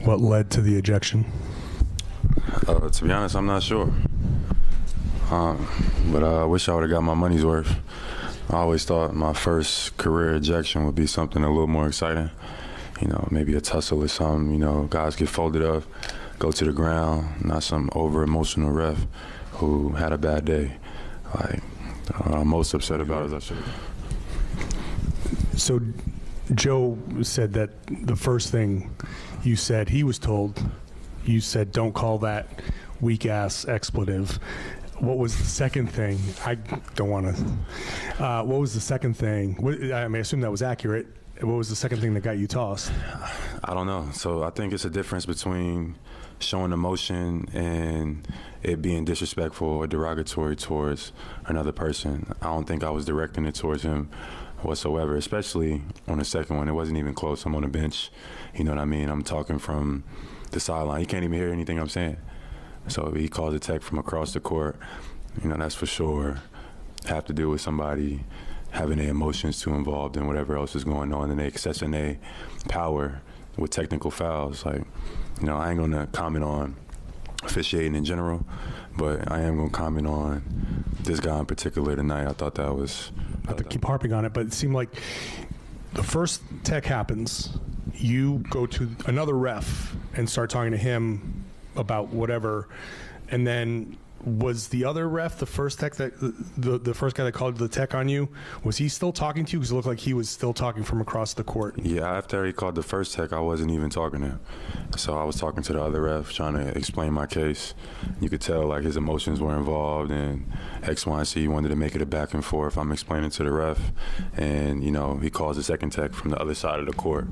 What led to the ejection? To be honest, I'm not sure. But I wish I would have got my money's worth. I always thought my first career ejection would be something a little more exciting. Maybe a tussle or something. Guys get folded up, go to the ground, not some over-emotional ref who had a bad day. I'm most upset about is I should have. So Joe said that the first thing you said, he was told, you said, don't call that weak-ass expletive. What was the second thing? I don't want to. What was the second thing? I assume that was accurate. What was the second thing that got you tossed? I don't know. So I think it's a difference between showing emotion and it being disrespectful or derogatory towards another person. I don't think I was directing it towards him whatsoever, especially on the second one. It wasn't even close. I'm on the bench. You know what I mean? I'm talking from the sideline. He can't even hear anything I'm saying. So he calls a tech from across the court. That's for sure have to do with somebody having their emotions too involved in whatever else is going on, and they accessing their power with technical fouls. I ain't going to comment on officiating in general, but I am going to comment on this guy in particular tonight. I thought that was... Not to keep harping on it, but it seemed like the first tech happens, you go to another ref and start talking to him about whatever, and then was the other ref, the first tech, that the first guy that called the tech on you, was he still talking to you? Because it looked like he was still talking from across the court. Yeah, after he called the first tech, I wasn't even talking to him. So I was talking to the other ref, trying to explain my case. You could tell his emotions were involved, and X, Y, and Z wanted to make it a back and forth. I'm explaining to the ref, and he calls the second tech from the other side of the court,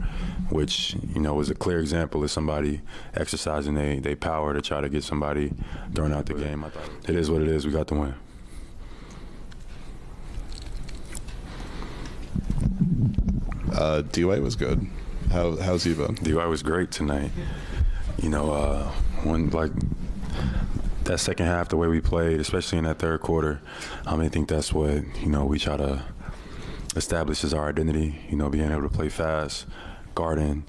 which was a clear example of somebody exercising their power to try to get somebody thrown out the game. I thought it is what it is. We got the win. D-White was good. How's he been? D-White was great tonight. When that second half, the way we played, especially in that third quarter, I think that's what we try to establish as our identity. Being able to play fast, guarding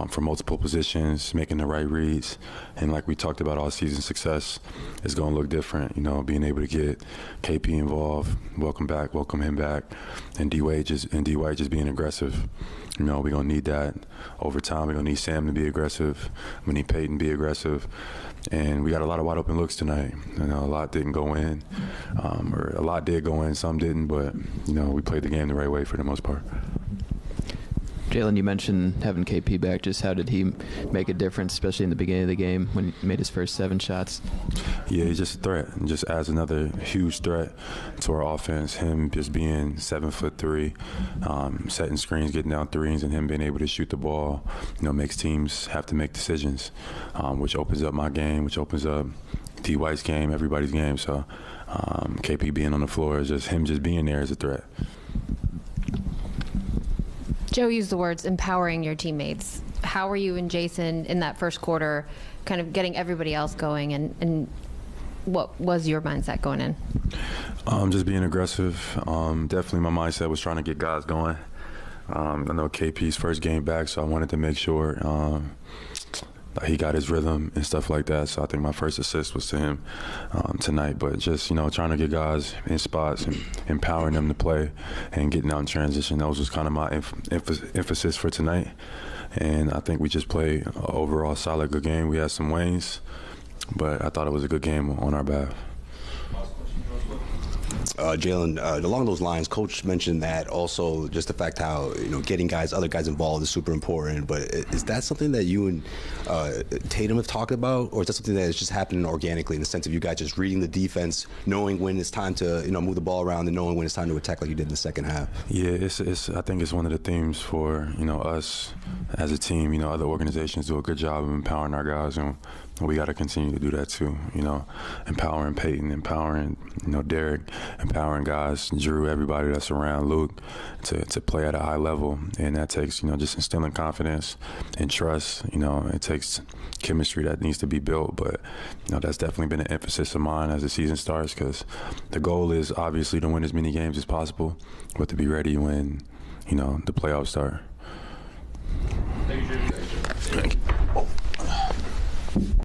from multiple positions, making the right reads, and like we talked about all season, success is going to look different. Being able to get KP involved, welcome him back, and D-White just being aggressive. We're going to need that over time. We're going to need Sam to be aggressive. We need Peyton to be aggressive. And we got a lot of wide open looks tonight. A lot didn't go in, or a lot did go in, some didn't, but we played the game the right way for the most part. Jaylen, you mentioned having KP back. Just how did he make a difference, especially in the beginning of the game when he made his first 7 shots? Yeah, he's just a threat, and just adds another huge threat to our offense. Him just being 7'3", setting screens, getting down threes, and him being able to shoot the ball, makes teams have to make decisions, which opens up my game, which opens up D-White's game, everybody's game. So KP being on the floor is just him just being there as a threat. Joe used the words empowering your teammates. How were you and Jason in that first quarter kind of getting everybody else going, and what was your mindset going in? Just being aggressive. Definitely my mindset was trying to get guys going. I know KP's first game back, so I wanted to make sure he got his rhythm and stuff like that. So I think my first assist was to him tonight. But just, trying to get guys in spots and empowering them to play and getting out in transition. That was just kind of my emphasis for tonight. And I think we just played an overall solid good game. We had some wanes, but I thought it was a good game on our behalf. Jaylen, along those lines, Coach mentioned that also, just the fact how getting other guys involved is super important. But is that something that you and Tatum have talked about, or is that something that is just happening organically in the sense of you guys just reading the defense, knowing when it's time to move the ball around, and knowing when it's time to attack like you did in the second half? Yeah, I think it's one of the themes for us as a team. Other organizations do a good job of empowering our guys, and we got to continue to do that too. Empowering Peyton, empowering Derek, empowering guys, Drew, everybody that's around Luke, to play at a high level, and that takes just instilling confidence and trust. It takes chemistry that needs to be built, but that's definitely been an emphasis of mine as the season starts, because the goal is obviously to win as many games as possible, but to be ready when the playoffs start.